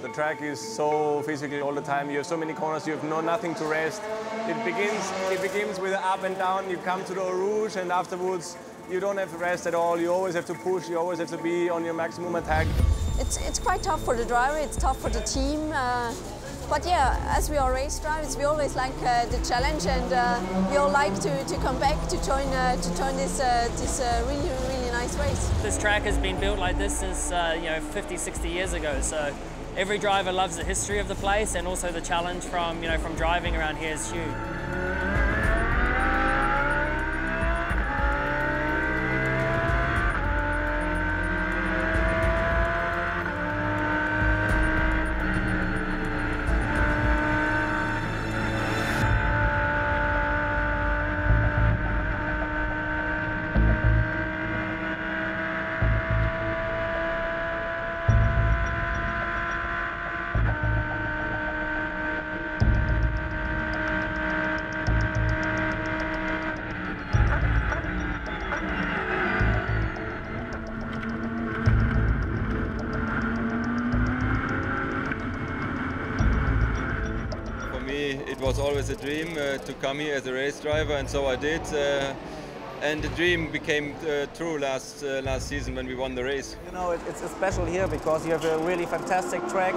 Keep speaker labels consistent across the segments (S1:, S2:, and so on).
S1: The track is so physical all the time. You have so many corners, you have nothing to rest. It begins with an up and down. You come to the Eau Rouge, and afterwards you don't have to rest at all. You always have to push. You always have to be on your maximum attack.
S2: It's quite tough for the driver. It's tough for the team. But yeah, as we are race drivers, we always like the challenge, and we all like to come back to join this really nice race.
S3: This track has been built like this since 50, 60 years ago. So every driver loves the history of the place, and also the challenge from driving around here is huge.
S4: It was always a dream to come here as a race driver, and so I did. And the dream became true last season when we won the race.
S5: You know, it's special here because you have a really fantastic track.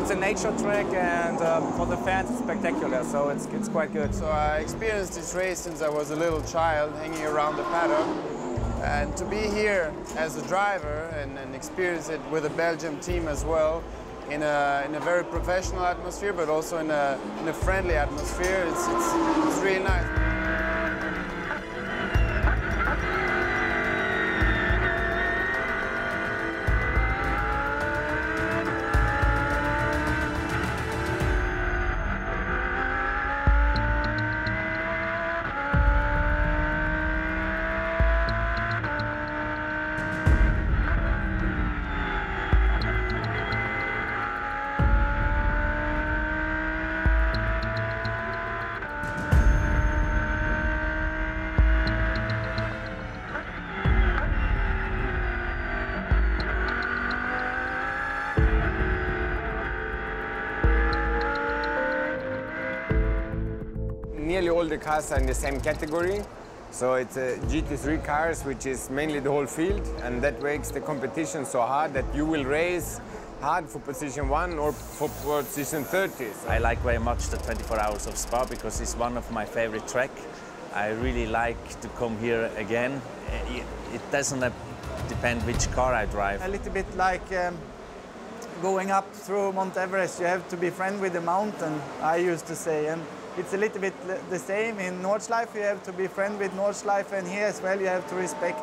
S5: It's a nature track, and for the fans it's spectacular, so it's quite good.
S6: So I experienced this race since I was a little child, hanging around the paddock. And to be here as a driver and experience it with a Belgium team as well, in a very professional atmosphere, but also in a friendly atmosphere, it's really nice.
S7: Nearly all the cars are in the same category. So it's GT3 cars, which is mainly the whole field, and that makes the competition so hard that you will race hard for position 1 or for position 30.
S8: I like very much the 24 Hours of Spa because it's one of my favorite tracks. I really like to come here again. It doesn't depend which car I drive.
S5: A little bit like going up through Mount Everest, you have to be friend with the mountain, I used to say. And it's a little bit the same. In Nordschleife, you have to be friend with Nordschleife, and here as well, you have to respect.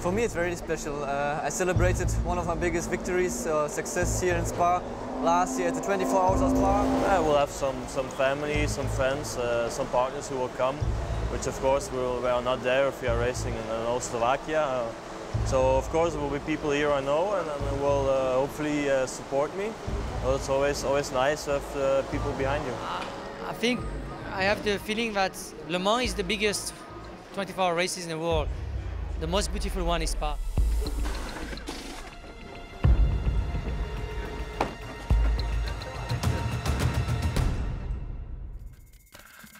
S9: For me, it's very special. I celebrated one of my biggest victories, success here in Spa last year at the 24 Hours of Spa.
S10: We'll have some family, some friends, some partners who will come, which of course we are not there if we are racing in Slovakia. So of course there will be people here I know and will hopefully support me. Well, it's always nice to have people behind you.
S11: I think I have the feeling that Le Mans is the biggest 24-hour races in the world. The most beautiful one is Spa.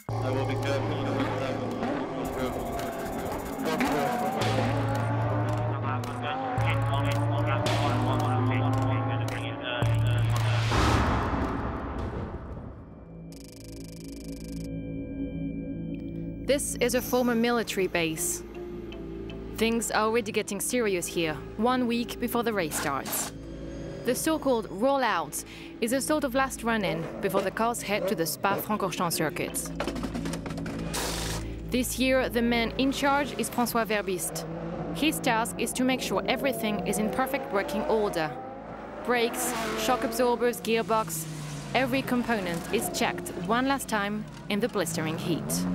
S12: I will be careful.
S13: This is a former military base. Things are already getting serious here, 1 week before the race starts. The so-called rollout is a sort of last run-in before the cars head to the Spa-Francorchamps circuits. This year, the man in charge is François Verbiste. His task is to make sure everything is in perfect working order. Brakes, shock absorbers, gearbox, every component is checked one last time in the blistering heat.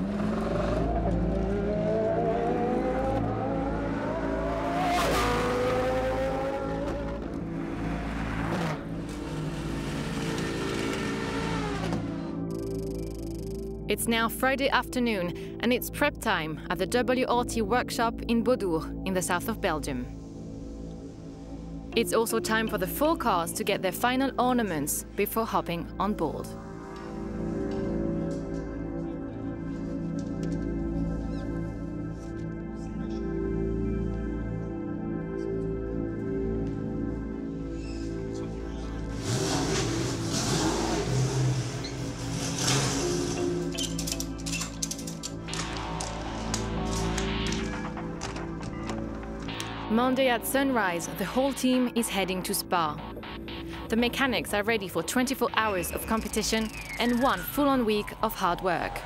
S13: It's now Friday afternoon, and it's prep time at the WRT workshop in Beaudour, in the south of Belgium. It's also time for the 4 cars to get their final ornaments before hopping on board. Monday at sunrise, the whole team is heading to Spa. The mechanics are ready for 24 hours of competition and 1 full-on week of hard work.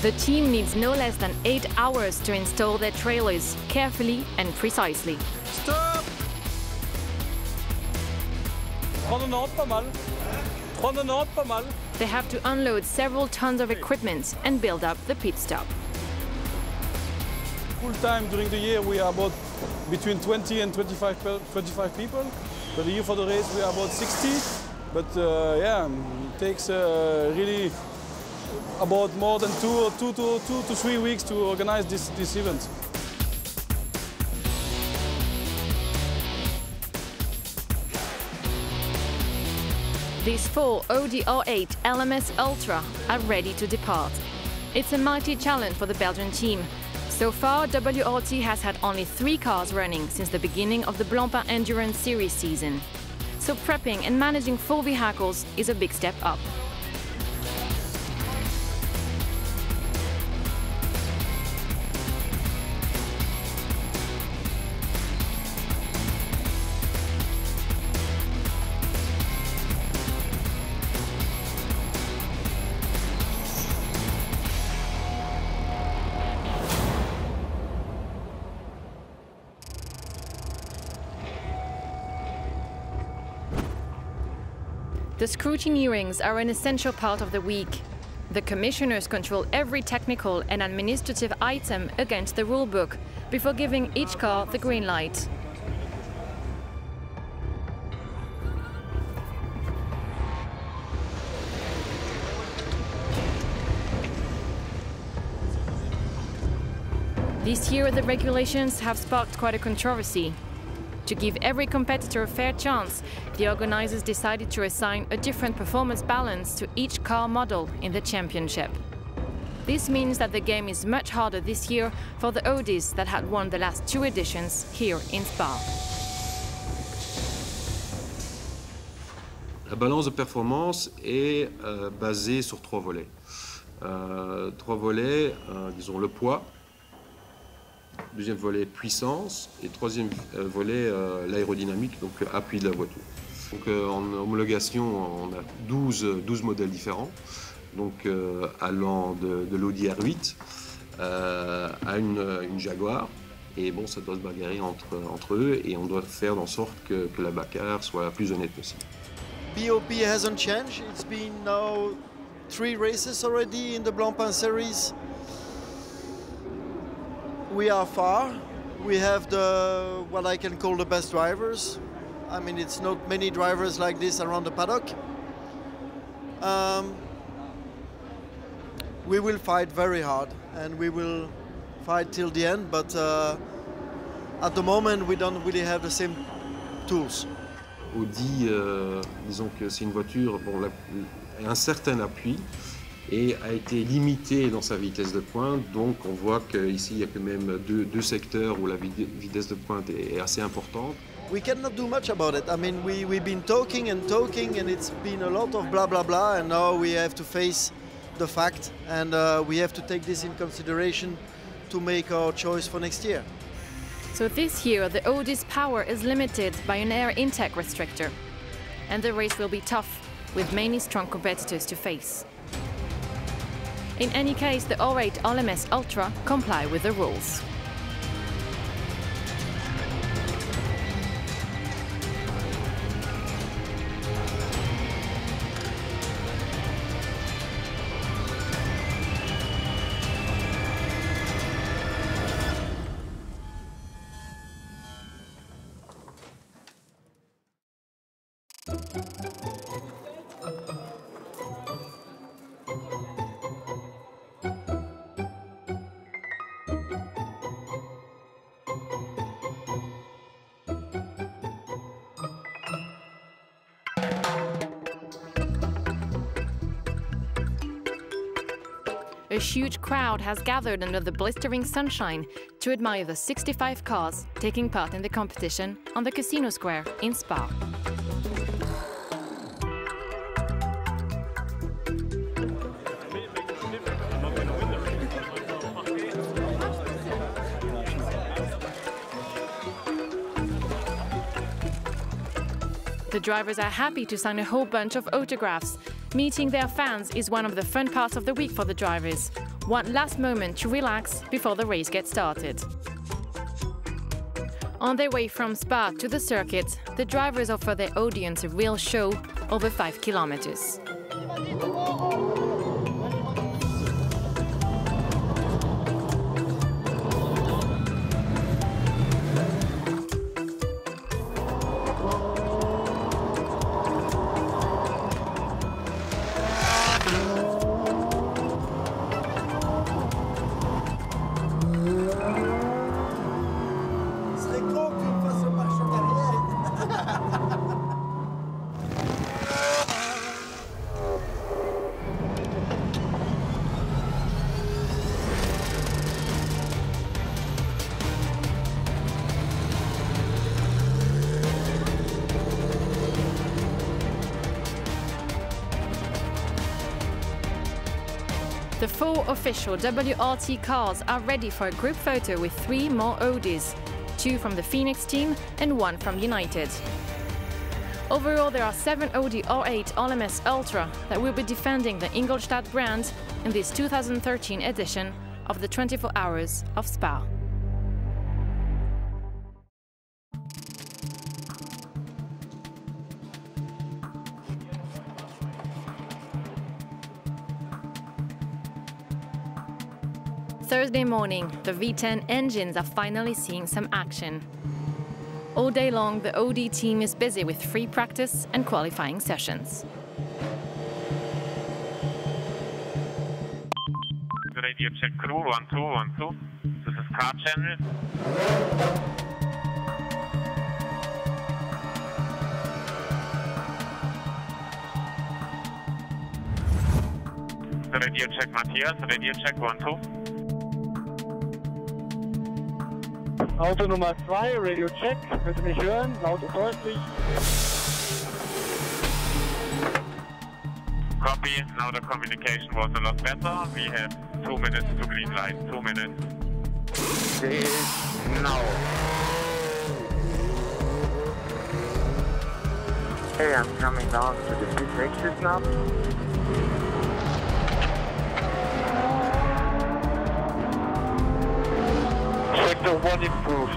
S13: The team needs no less than 8 hours to install their trailers carefully and precisely.
S14: Stop!
S13: They have to unload several tons of equipment and build up the pit stop.
S14: Full time during the year we are about between 20 and 25 people. But here for the race we are about 60. But yeah, it takes really about more than 2 to 3 weeks to organize this event.
S13: These 4 Audi R8 LMS Ultra are ready to depart. It's a mighty challenge for the Belgian team. So far, WRT has had only 3 cars running since the beginning of the Blancpain Endurance Series season. So prepping and managing 4 vehicles is a big step up. The scrutineerings are an essential part of the week. The commissioners control every technical and administrative item against the rulebook before giving each car the green light. This year, the regulations have sparked quite a controversy. To give every competitor a fair chance, the organizers decided to assign a different performance balance to each car model in the championship. This means that the game is much harder this year for the AUDIs that had won the last 2 editions here in Spa.
S15: La balance de performance est basée sur 3 volets. 3 volets, disons le poids, deuxième volet puissance et troisième volet l'aérodynamique, donc appui de la voiture. Donc en homologation, on a 12 modèles différents, donc allant de l'Audi R8 à une Jaguar. Et bon, ça doit se bagarrer entre eux et on doit faire en sorte que la bagarre soit la plus honnête possible.
S16: BOP hasn't changed. It's been now 3 races already in the Blancpain series. We are far. We have what I can call the best drivers. I mean, it's not many drivers like this around the paddock. We will fight very hard and we will fight till the end, but at the moment we don't really have the same tools.
S15: Audi, disons que c'est une voiture, bon, a un certain appui et a été limitée dans sa vitesse de pointe, donc on voit qu'ici il y a quand même deux secteurs où la vitesse de pointe est assez importante.
S16: We cannot do much about it. I mean, we've been talking and it's been a lot of blah blah blah, and now we have to face the fact, and we have to take this in consideration to make our choice for next year.
S13: So this year the Audi's power is limited by an air intake restrictor, and the race will be tough, with many strong competitors to face. In any case, the R8 LMS Ultra comply with the rules. A huge crowd has gathered under the blistering sunshine to admire the 65 cars taking part in the competition on the Casino Square in Spa. The drivers are happy to sign a whole bunch of autographs. Meeting their fans is one of the fun parts of the week for the drivers. One last moment to relax before the race gets started. On their way from Spa to the circuit, the drivers offer their audience a real show over 5 kilometers. The 4 official WRT cars are ready for a group photo with 3 more Audis, 2 from the Phoenix team and 1 from United. Overall, there are 7 Audi R8 LMS Ultra that will be defending the Ingolstadt brand in this 2013 edition of the 24 Hours of Spa. Thursday morning, the V10 engines are finally seeing some action. All day long, the AUDI team is busy with free practice and qualifying sessions.
S17: Radio check crew, 1, 2, 1, 2. This is car channel. Radio check Matthias, radio check 1, 2.
S18: Auto Nummer 2, Radio Check. Könnt ihr mich hören? Laut und deutlich.
S17: happy. Now the communication was a lot better. We have 2 minutes to green light. 2 minutes. Now. Hey, I'm coming down to the pit exit now. Sector 1 improved.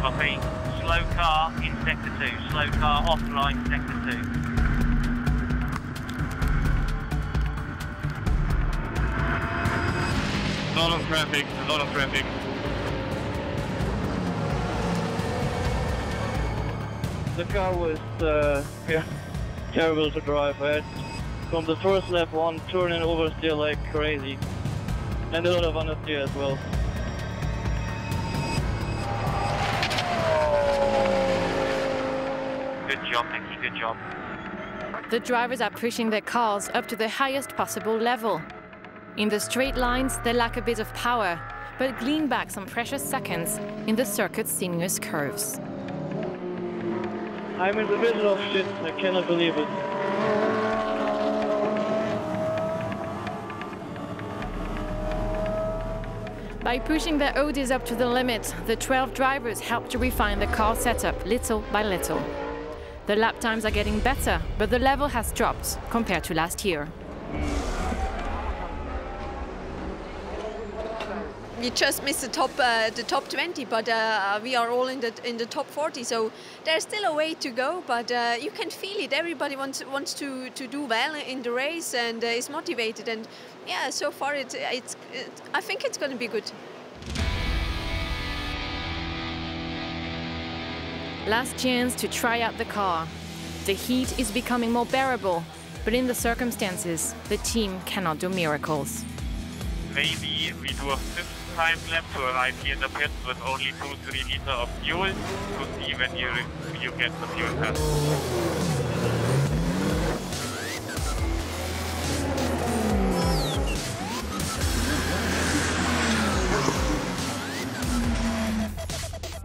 S19: Copy. Slow car in sector 2. Slow car offline sector 2.
S17: A lot of traffic, a lot of traffic.
S18: The car was terrible to drive. I had from the first lap on, turning oversteer like crazy. And a lot of understeer as well.
S19: Good job, Nicky, good job.
S13: The drivers are pushing their cars up to the highest possible level. In the straight lines, they lack a bit of power, but glean back some precious seconds in the circuit's sinuous curves.
S18: I'm in the middle of shit, I cannot believe it.
S13: By pushing their AUDIs up to the limit, the 12 drivers help to refine the car setup little by little. The lap times are getting better, but the level has dropped compared to last year.
S2: We just missed the top 20, but we are all in the top 40. So there's still a way to go, but you can feel it. Everybody wants to do well in the race and is motivated. And yeah, so far I think it's going to be good.
S13: Last chance to try out the car. The heat is becoming more bearable, but in the circumstances, the team cannot do miracles.
S17: Maybe we do a fifth time lap to arrive here in the pits with only 2-3 liters of fuel to see when you get the fuel test.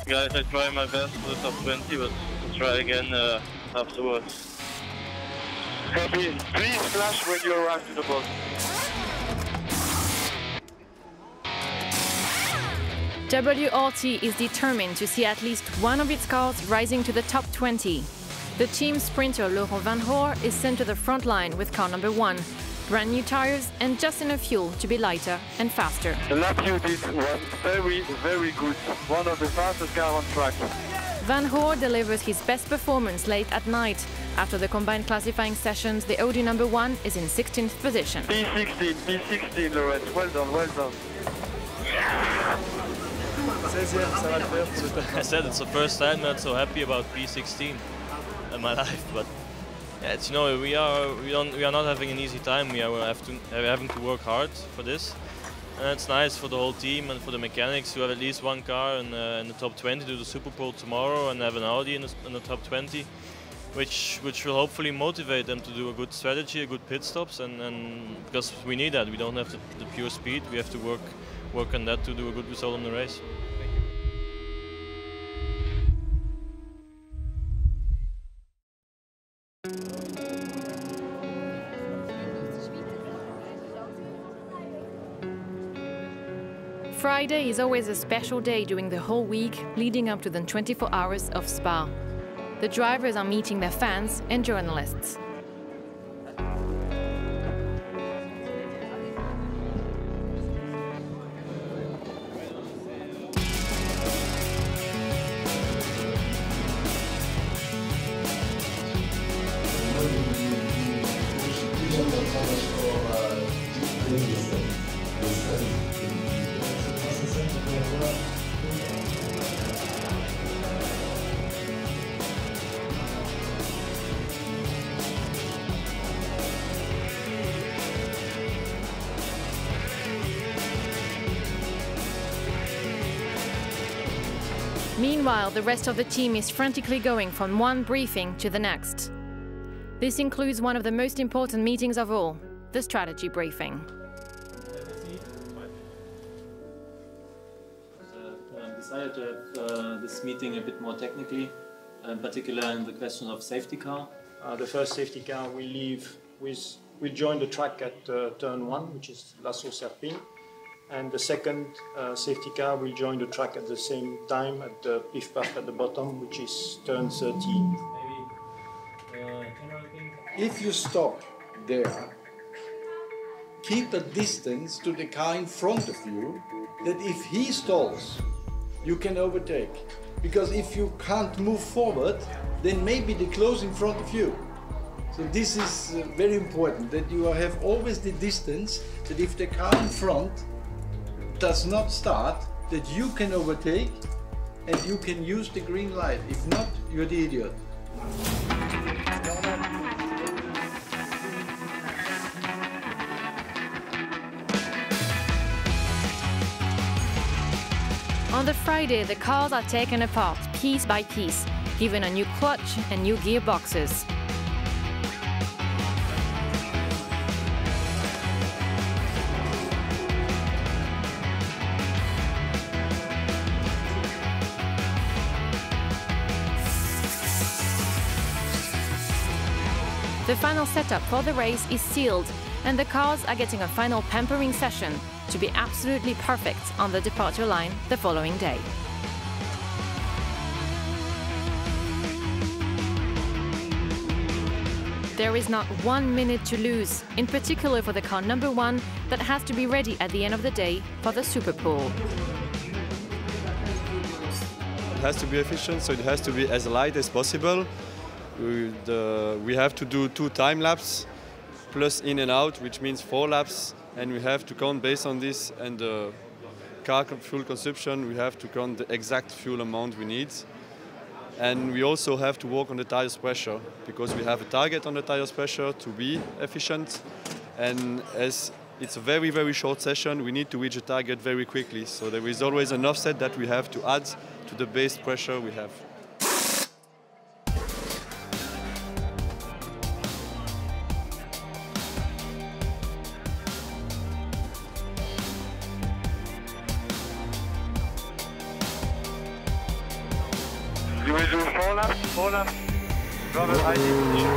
S18: Guys, I try my best for the top 20, but I'll try again afterwards.
S17: Copy. Please flash when you arrive to the box.
S13: WRT is determined to see at least one of its cars rising to the top 20. The team sprinter Laurent Van Hoor is sent to the front line with car number 1. Brand new tires and just enough fuel to be lighter and faster.
S18: The lap you did was very, very good. One of the fastest cars on track.
S13: Van Hoor delivers his best performance late at night. After the combined classifying sessions, the Audi number 1 is in 16th position.
S18: P16, Laurent. Well done, well done.
S10: I said it's the first time I'm so happy about P16 in my life, but yeah, it's, you know, we are not having an easy time. We're having to work hard for this, and it's nice for the whole team and for the mechanics to have at least one car in the top 20, do the Super Bowl tomorrow, and have an Audi in the top 20, which will hopefully motivate them to do a good strategy, a good pit stops, and because we need that. We don't have the pure speed. We have to work on that to do a good result on the race.
S13: Friday is always a special day during the whole week leading up to the 24 hours of Spa. The drivers are meeting their fans and journalists. Meanwhile, the rest of the team is frantically going from one briefing to the next. This includes one of the most important meetings of all, the strategy briefing.
S20: Decided to have this meeting a bit more technically, in particular in the question of safety car. The first safety car will join the track at turn 1, which is Lasso Serpine. And the second safety car will join the track at the same time at the Pif Paf at the bottom, which is turn 13.
S21: If you stop there, keep a distance to the car in front of you, that if he stalls, you can overtake. Because if you can't move forward, then maybe they close in front of you. So this is very important, that you have always the distance, that if the car in front does not start, that you can overtake and you can use the green light. If not, you're the idiot.
S13: On the Friday, the cars are taken apart piece by piece, given a new clutch and new gearboxes. The final setup for the race is sealed, and the cars are getting a final pampering session to be absolutely perfect on the departure line the following day. There is not 1 minute to lose, in particular for the car number 1 that has to be ready at the end of the day for the Superpole.
S22: It has to be efficient, so it has to be as light as possible. We have to do 2 time laps plus in and out, which means 4 laps, and we have to count based on this and the car fuel consumption. We have to count the exact fuel amount we need, and we also have to work on the tires pressure because we have a target on the tires pressure to be efficient, and as it's a very, very short session, we need to reach a target very quickly, so there is always an offset that we have to add to the base pressure we have.
S17: You will do 4 laps, driver ID position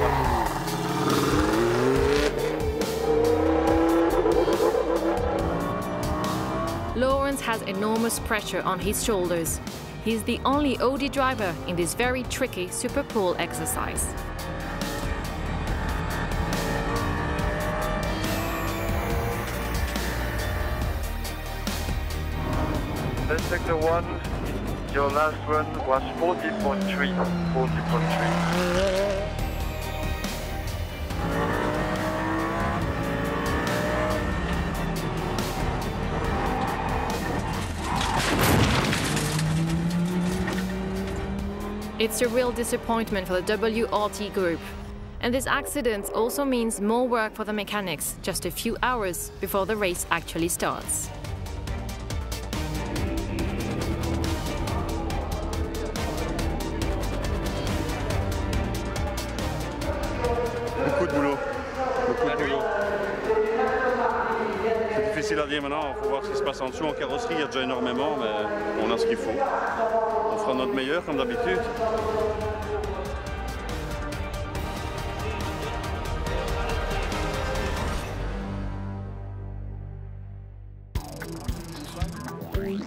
S17: 1.
S13: Lawrence has enormous pressure on his shoulders. He's the only AUDI driver in this very tricky Superpole exercise.
S17: Let's sector 1. Your last run was 40.3. 40.3.
S13: It's a real disappointment for the WRT group. And this accident also means more work for the mechanics just a few hours before the race actually starts.
S23: Beaucoup de boulot. C'est difficile à dire maintenant, il faut voir ce qui se passe en dessous. En carrosserie, il y a déjà énormément, mais on a ce qu'il faut. On fera notre meilleur, comme d'habitude.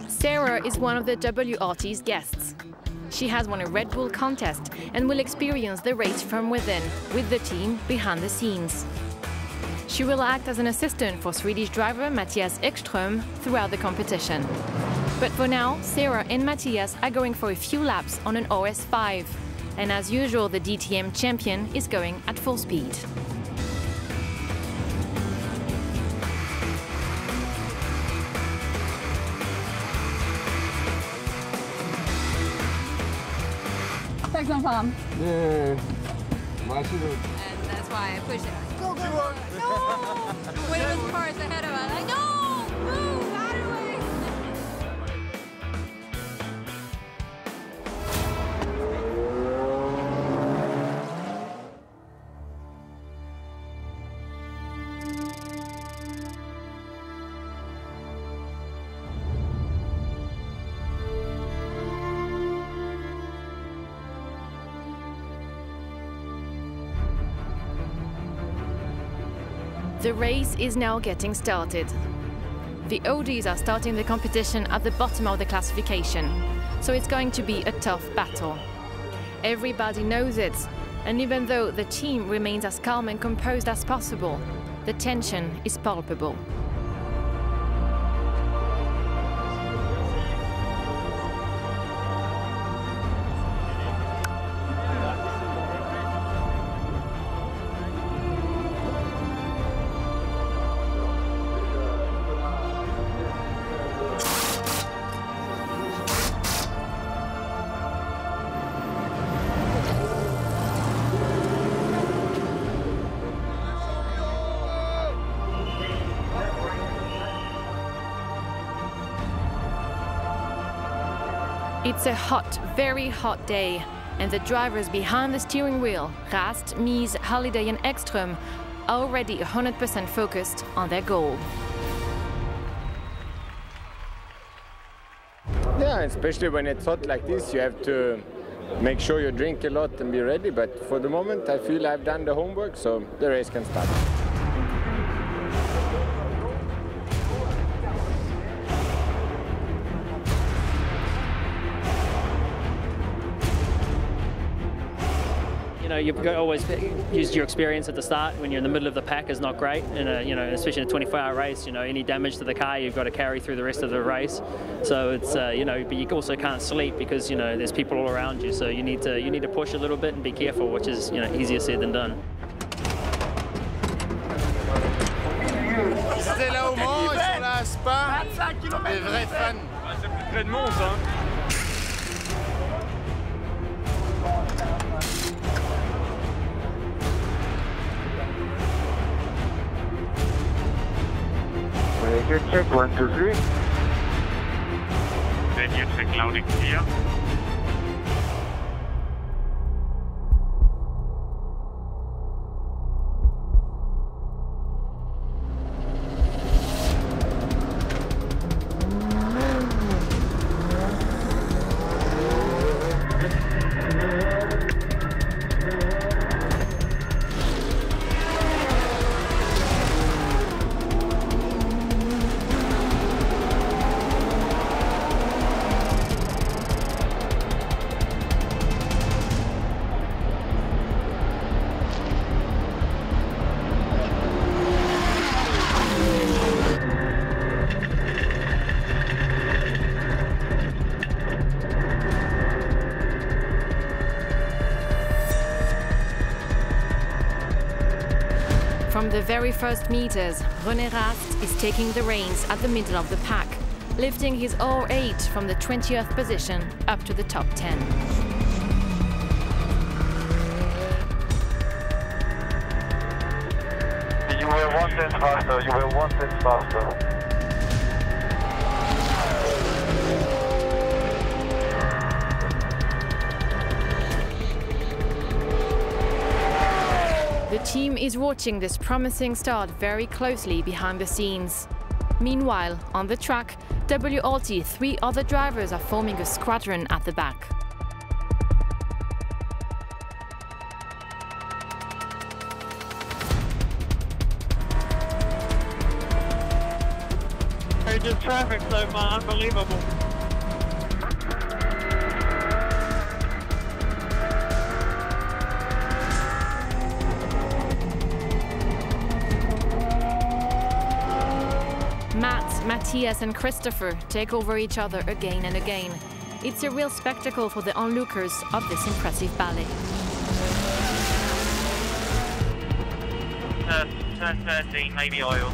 S13: Sarah is one of the WRT's guests. She has won a Red Bull contest and will experience the race from within, with the team behind the scenes. She will act as an assistant for Swedish driver Mattias Ekström throughout the competition. But for now, Sarah and Mattias are going for a few laps on an OS5. And as usual, the DTM champion is going at full speed.
S24: Tack som fan.
S7: Varsågod.
S24: And that's why I push it. Go, go, go. No! When it was cars ahead of us. I know! Move! Out of the way!
S13: The race is now getting started. The AUDIs are starting the competition at the bottom of the classification, so it's going to be a tough battle. Everybody knows it, and even though the team remains as calm and composed as possible, the tension is palpable. It's a hot, very hot day, and the drivers behind the steering wheel, Rast, Mies, Halliday and Ekström, are already 100% focused on their goal.
S7: Yeah, especially when it's hot like this, you have to make sure you drink a lot and be ready, but for the moment I feel I've done the homework, so the race can start.
S1: You've got to always use your experience at the start. When you're in the middle of the pack is not great, and especially in a 24-hour race. Any damage to the car, you've got to carry through the rest of the race. So it's but you also can't sleep because there's people all around you. So you need to push a little bit and be careful, which is easier said than done.
S7: C'était là au Mans, sur la Spa, des vrais fans.
S23: C'est plus près de Mons, hein.
S17: Good check, 1, 2, 3. Then you check loud and clear.
S13: From the very first meters, René Rast is taking the reins at the middle of the pack, lifting his R8 from the 20th position up to the top 10.
S17: You were 1/10 faster, you were 1/10 faster.
S13: The team is watching this promising start very closely behind the scenes. Meanwhile, on the track, WRT, 3 other drivers are forming a squadron at the back.
S18: The traffic so far, unbelievable.
S13: Matt, Matthias and Christopher take over each other again and again. It's a real spectacle for the onlookers of this impressive ballet.
S19: Turn 13, maybe oil.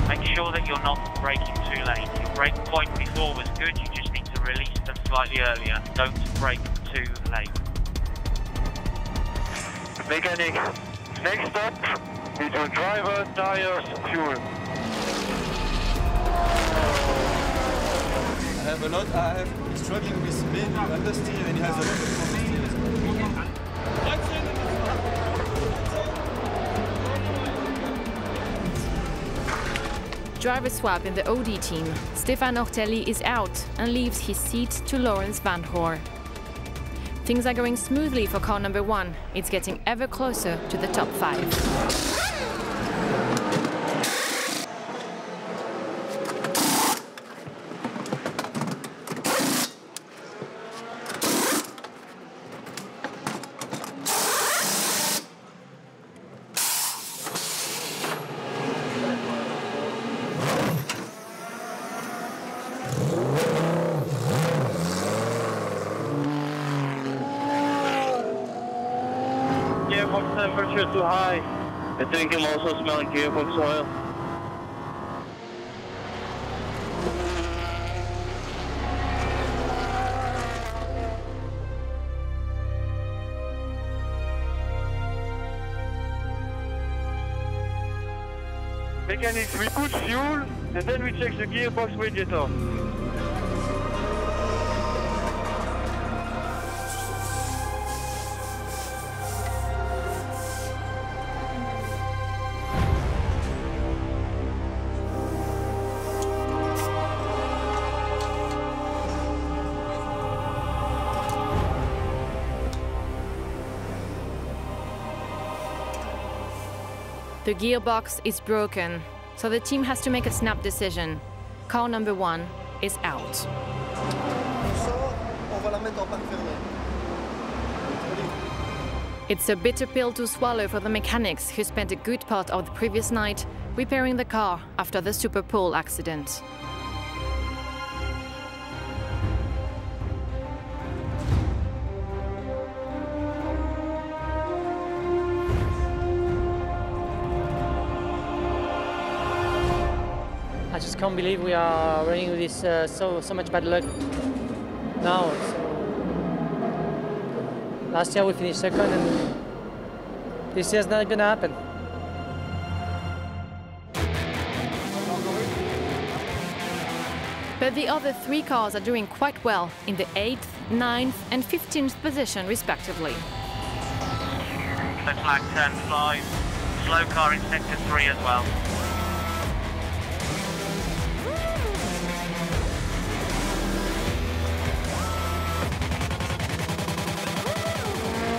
S19: Make sure that you're not braking too late. Your brake point before was good, you just need to release them slightly earlier. Don't brake too late.
S17: Mechanic, next stop is your driver, tires, fuel.
S22: I have struggling with main understeer and he has a lot of
S13: Driver swap in the AUDI team. Stefan Ortelli is out and leaves his seat to Lawrence Van Hoor. Things are going smoothly for car number 1. It's getting ever closer to the top 5.
S18: Gearbox temperature too high. I think I'm also smelling gearbox oil. Mechanics, we put fuel and then we check the gearbox radiator.
S13: The gearbox is broken, so the team has to make a snap decision. Car number 1 is out. It's a bitter pill to swallow for the mechanics who spent a good part of the previous night repairing the car after the Super Pole accident.
S11: I just can't believe we are running with this so much bad luck now. So last year we finished second, and this year's not gonna happen.
S13: But the other 3 cars are doing quite well in the 8th, 9th and 15th position respectively.
S19: So flag 10-5, slow car in sector 3 as well.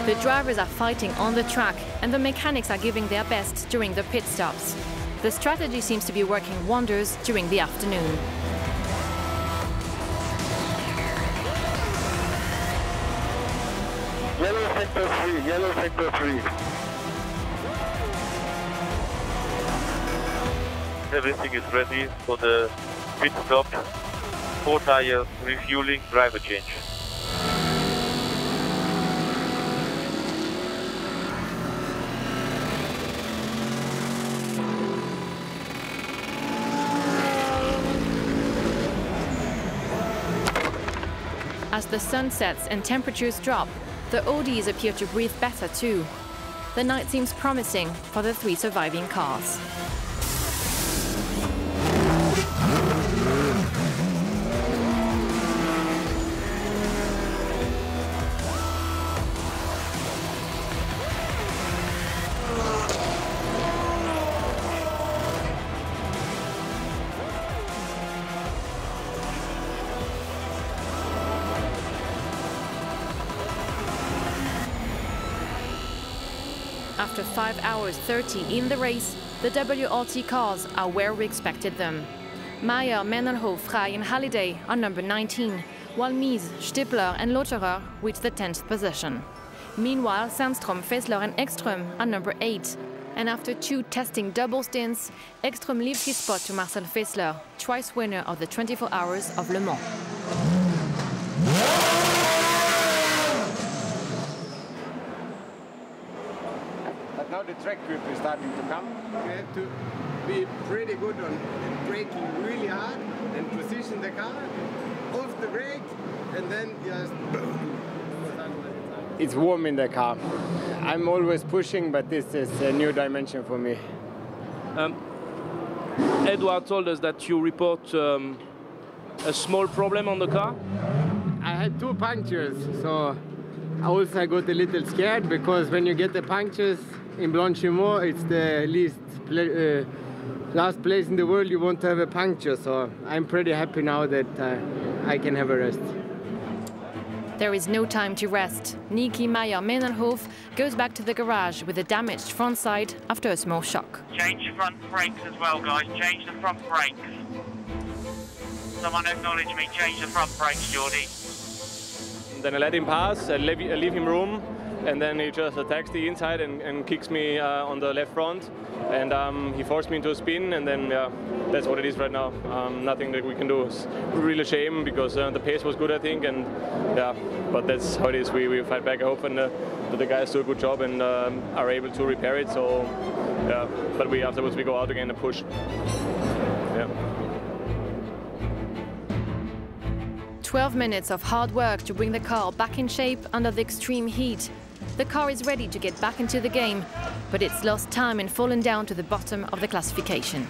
S13: The drivers are fighting on the track and the mechanics are giving their best during the pit stops. The strategy seems to be working wonders during the afternoon.
S18: Yellow sector 3, yellow sector 3. Everything is ready for the pit stop, 4 tire, refueling, driver change.
S13: As the sun sets and temperatures drop, the AUDIs appear to breathe better too. The night seems promising for the 3 surviving cars. After 5 hours 30 in the race, the WRT cars are where we expected them. Meyer, Mendenhoff, Frey and Halliday are number 19, while Mies, Stippler and Lotterer reach the 10th position. Meanwhile, Sandstrom, Fessler and Ekström are number 8. And after 2 testing double stints, Ekström leaves his spot to Marcel Fessler, twice winner of the 24 Hours of Le Mans.
S7: But now the track grip is starting to come. You have to be pretty good on braking really hard and position the car off the brake and then just boom. It's warm in the car. I'm always pushing, but this is a new dimension for me.
S3: Edward told us that you report a small problem on the car.
S7: I had 2 punctures, so I got a little scared because when you get the punctures in Blanchimont, it's the last place in the world you want to have a puncture. So I'm pretty happy now that I can have a rest.
S13: There is no time to rest. Niki Meyer-Menenhof goes back to the garage with a damaged front side after a small shock.
S19: Change your front brakes as well, guys. Change the front brakes. Someone acknowledge me. Change the front brakes, Jordi.
S4: Then I let him pass, I leave him room, and then he just attacks the inside and kicks me on the left front. And he forced me into a spin, and then that's what it is right now. Nothing that we can do. It's really a shame because the pace was good, I think, and but that's how it is. We fight back. I hope that the guys do a good job and are able to repair it. So but afterwards we go out again and push.
S13: 12 minutes of hard work to bring the car back in shape under the extreme heat. The car is ready to get back into the game, but it's lost time and fallen down to the bottom of the classification.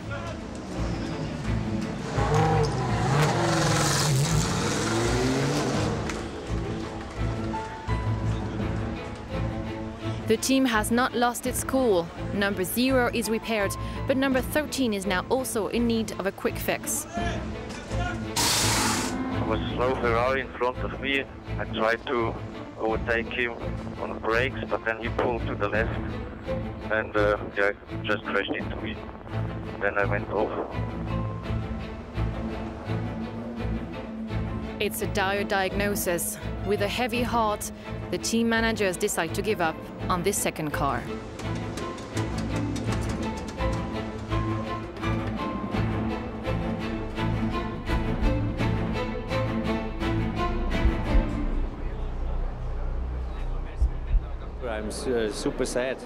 S13: The team has not lost its cool. Number 0 is repaired, but number 13 is now also in need of a quick fix.
S5: There was a slow Ferrari in front of me. I tried to overtake him on the brakes, but then he pulled to the left and just crashed into me. Then I went off.
S13: It's a dire diagnosis. With a heavy heart, the team managers decide to give up on this second car.
S6: I'm super sad.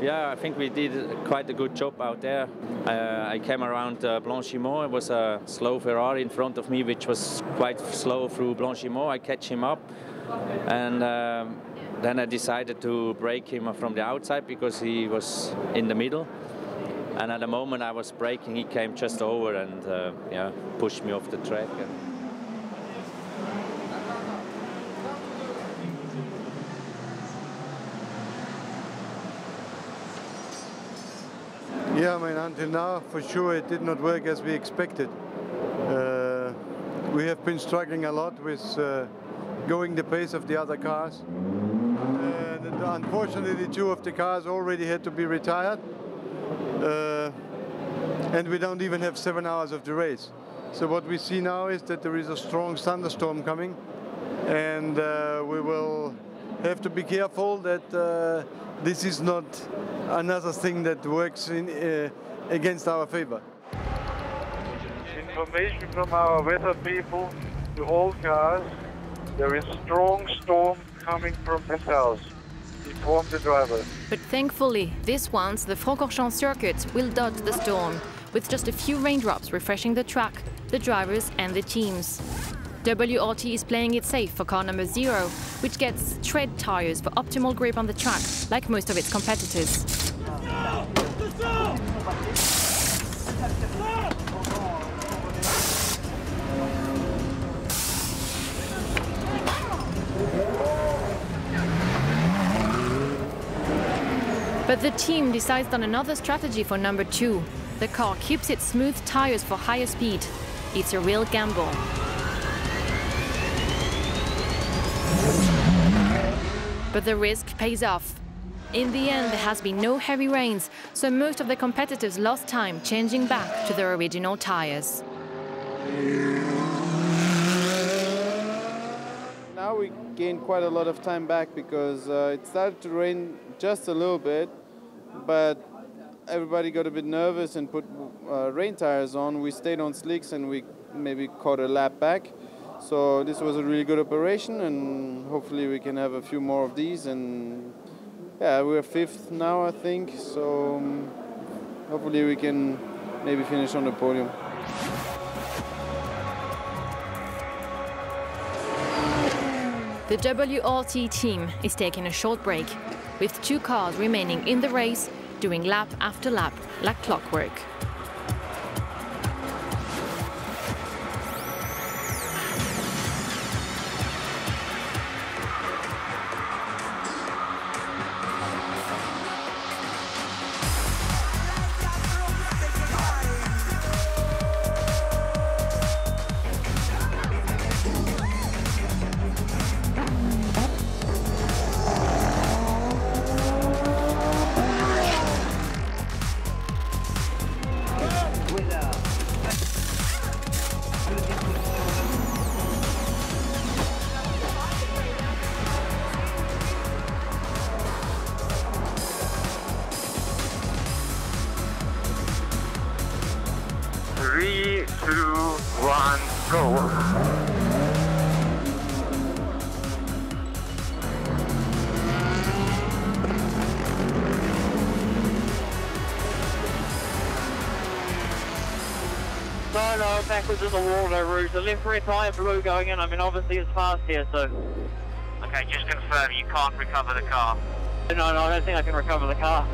S6: I think we did quite a good job out there. I came around Blanchimont. It was a slow Ferrari in front of me, which was quite slow through Blanchimont. I catch him up, and then I decided to brake him from the outside because he was in the middle. And at the moment I was braking, he came just over and pushed me off the track.
S8: Yeah, I mean, until now, for sure, it did not work as we expected. We have been struggling a lot with going the pace of the other cars. And unfortunately, 2 of the cars already had to be retired. And we don't even have 7 hours of the race. So what we see now is that there is a strong thunderstorm coming. And we will have to be careful that this is not another thing that works against our favor.
S5: Information from our weather people to all cars. There is strong storm coming from the south. Inform the driver.
S13: But thankfully, this once the Francorchamps circuit will dodge the storm, with just a few raindrops refreshing the track, the drivers and the teams. WRT is playing it safe for car number 0, which gets tread tyres for optimal grip on the track, like most of its competitors. But the team decides on another strategy for number 2. The car keeps its smooth tyres for higher speed. It's a real gamble. But the risk pays off. In the end, there has been no heavy rains, so most of the competitors lost time changing back to their original tyres.
S8: Now we gained quite a lot of time back because it started to rain just a little bit, but everybody got a bit nervous and put rain tires on. We stayed on slicks and we maybe caught a lap back. So this was a really good operation, and hopefully we can have a few more of these. And yeah, we're 5th now, I think. So hopefully we can maybe finish on the podium.
S13: The WRT team is taking a short break, with 2 cars remaining in the race, doing lap after lap like clockwork.
S18: went backwards in the Waldo route. The left rear tyre blue going in. I mean, obviously it's fast here, so...
S19: Okay, just confirm you can't recover the car.
S18: No, I don't think I can recover the car.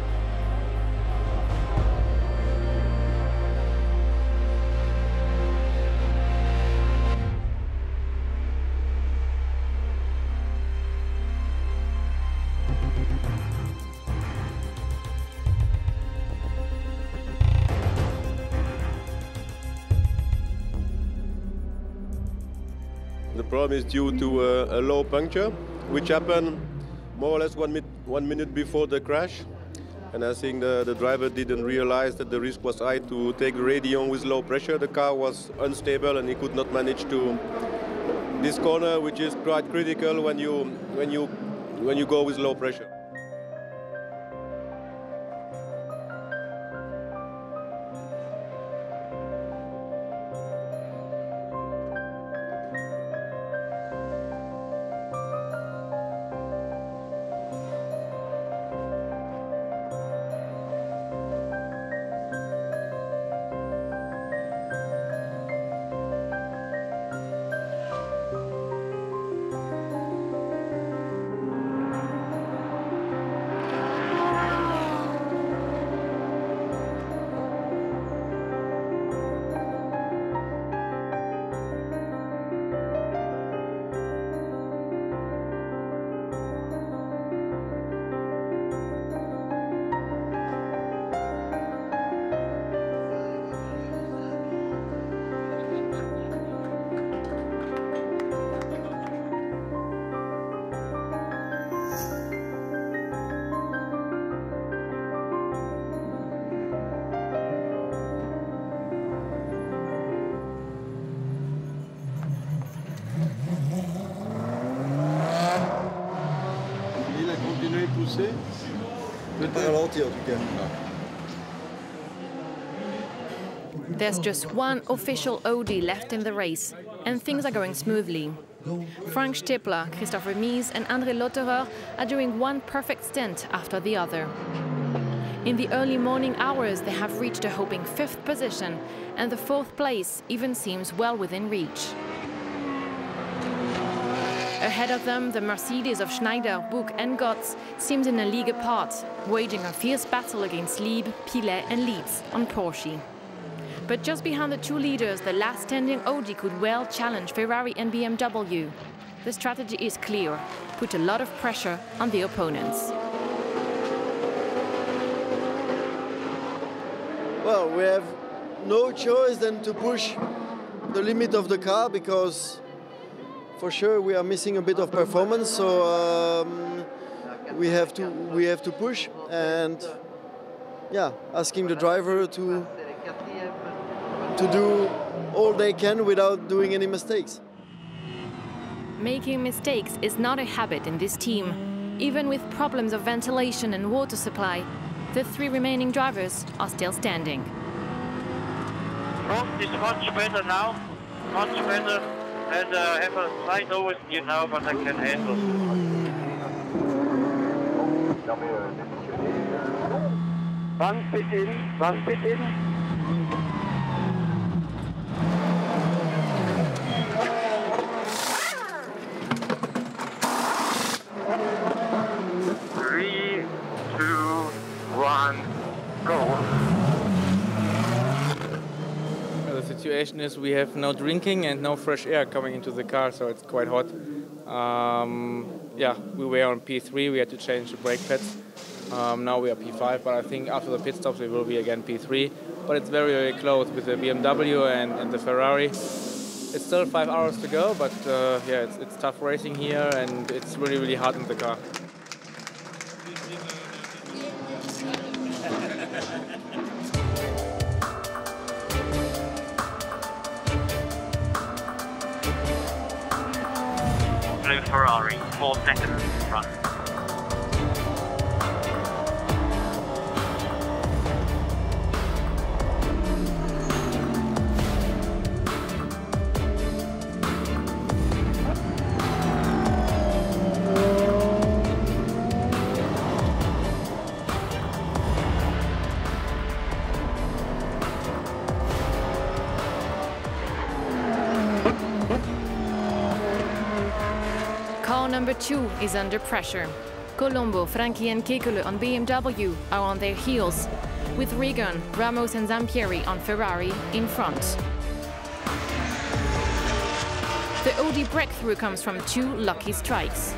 S9: The problem is due to a low puncture, which happened more or less one minute before the crash. And I think the driver didn't realize that the risk was high to take the radio with low pressure. The car was unstable and he could not manage to this corner, which is quite critical when you go with low pressure.
S13: There's just one official AUDI left in the race, and things are going smoothly. Frank Stippler, Christopher Mies and André Lotterer are doing one perfect stint after the other. In the early morning hours, they have reached a hoping 5th position, and the 4th place even seems well within reach. Ahead of them, the Mercedes of Schneider, Buch and Gotz seems in a league apart, waging a fierce battle against Lieb, Pilet and Leeds on Porsche. But just behind the two leaders, the last standing AUDI could well challenge Ferrari and BMW. The strategy is clear: put a lot of pressure on the opponents.
S16: Well, we have no choice than to push the limit of the car, because for sure we are missing a bit of performance, so we have to push, and yeah, asking the driver to do all they can without doing any mistakes.
S13: Making mistakes is not a habit in this team. Even with problems of ventilation and water supply, the 3 remaining drivers are still standing.
S18: Front is much better now, much better, and I have a slight oversteer now, but I can handle. One pit in, one pit in.
S12: The situation is we have no drinking and no fresh air coming into the car, so it's quite hot. Yeah, we were on P3, we had to change the brake pads. Now we are P5, but I think after the pit stops we will be again P3. But it's very, very close with the BMW and the Ferrari. It's still 5 hours to go, but yeah, it's tough racing here and it's really, really hard in the car.
S19: Blue Ferrari, 4 seconds in front.
S13: Car number 2 is under pressure. Colombo, Franchi and Kekule on BMW are on their heels, with Regan, Ramos and Zampieri on Ferrari in front. The Audi breakthrough comes from 2 lucky strikes.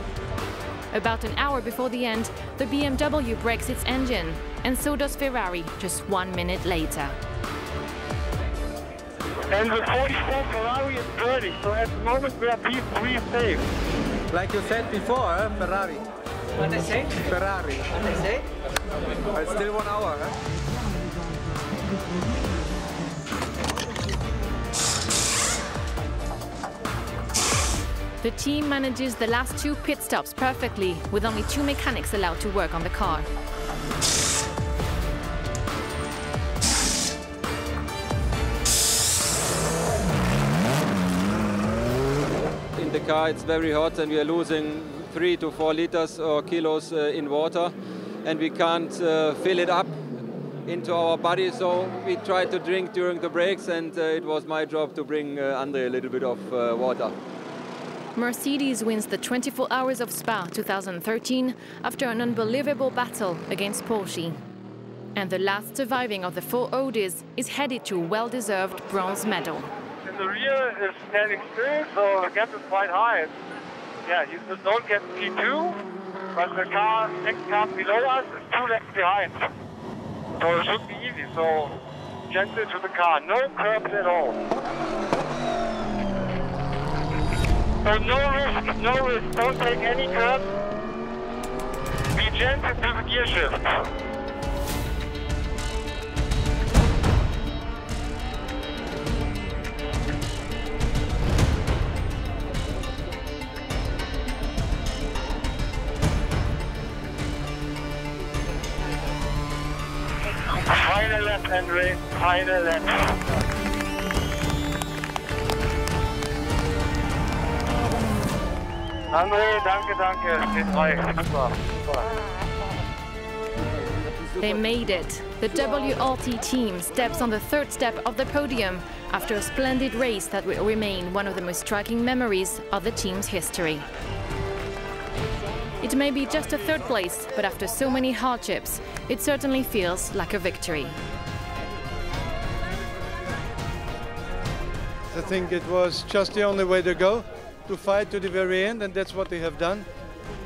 S13: About an hour before the end, the BMW breaks its engine, and so does Ferrari just 1 minute later.
S18: And the 44 Ferrari is dirty, so at the moment we are P3 safe.
S2: Like you said before, Ferrari.
S11: What they say?
S2: Ferrari.
S11: What they say?
S2: It's still 1 hour,
S13: The team manages the last 2 pit stops perfectly, with only 2 mechanics allowed to work on the car.
S10: In the car it's very hot and we are losing 3 to 4 liters or kilos in water, and we can't fill it up into our body, so we tried to drink during the breaks, and it was my job to bring Andre a little bit of water.
S13: Mercedes wins the 24 Hours of Spa 2013 after an unbelievable battle against Porsche. And the last surviving of the 4 Audis is headed to a well-deserved bronze medal.
S18: In the rear is standing still, so the gap is quite high. Yeah, you don't get P2, but the next car below us is 2 laps behind. So it should be easy, so gentle to the car, no curbs at all. So no risk, don't take any curbs. Be gentle to the gear shift. Final lap, Andre, final lap. Andre, danke, P3, super.
S13: They made it. The WRT team steps on the 3rd step of the podium after a splendid race that will remain one of the most striking memories of the team's history. It may be just a 3rd place, but after so many hardships, it certainly feels like a victory.
S8: I think it was just the only way to go, to fight to the very end, and that's what they have done.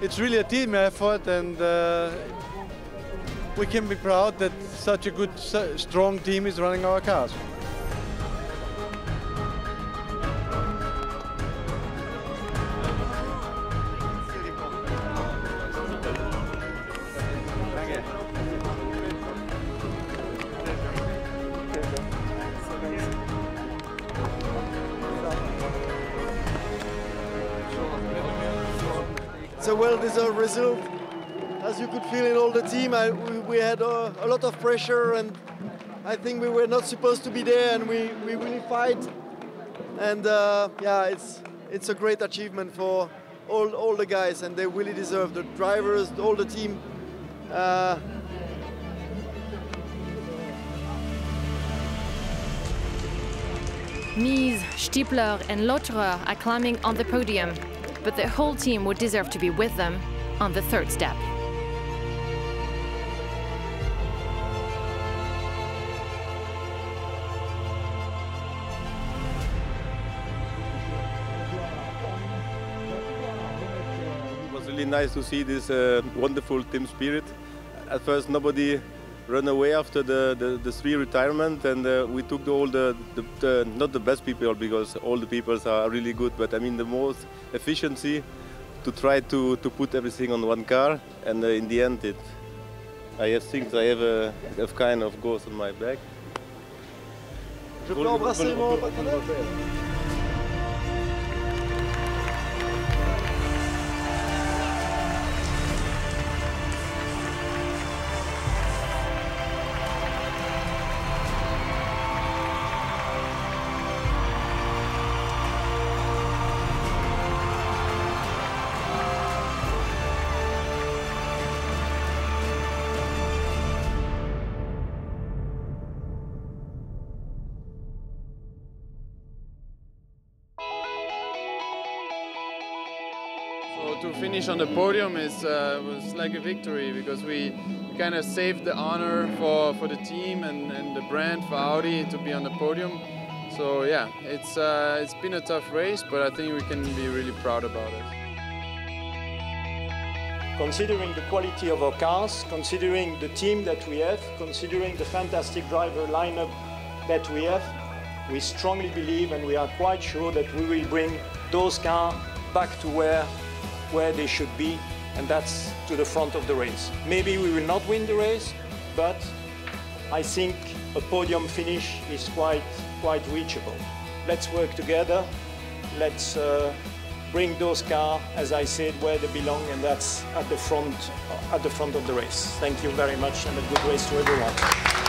S8: It's really a team effort, and we can be proud that such a good, strong team is running our cars.
S16: It's a well-deserved result. As you could feel in all the team, we had a lot of pressure, and I think we were not supposed to be there, and we really fight. And yeah, it's a great achievement for all the guys, and they really deserve, the drivers, all the team.
S13: Mies, Stiepler and Lotterer are climbing on the podium, but the whole team would deserve to be with them on the 3rd step.
S9: It was really nice to see this wonderful team spirit. At first nobody ran away after the 3 retirement, and we took not the best people, because all the people are really good, but I mean the most efficiency to try to put everything on one car, and in the end I have kind of ghost on my back.
S16: Je peux embrasser mon partenaire?
S8: So to finish on the podium was like a victory because we kind of saved the honor for the team and the brand for Audi to be on the podium. So yeah, it's been a tough race, but I think we can be really proud about it.
S14: Considering the quality of our cars, considering the team that we have, considering the fantastic driver lineup that we have, we strongly believe and we are quite sure that we will bring those cars back to where they should be, and that's to the front of the race. Maybe we will not win the race, but I think a podium finish is quite reachable. Let's work together. Let's bring those cars, as I said, where they belong, and that's at the front of the race. Thank you very much, and a good race to everyone.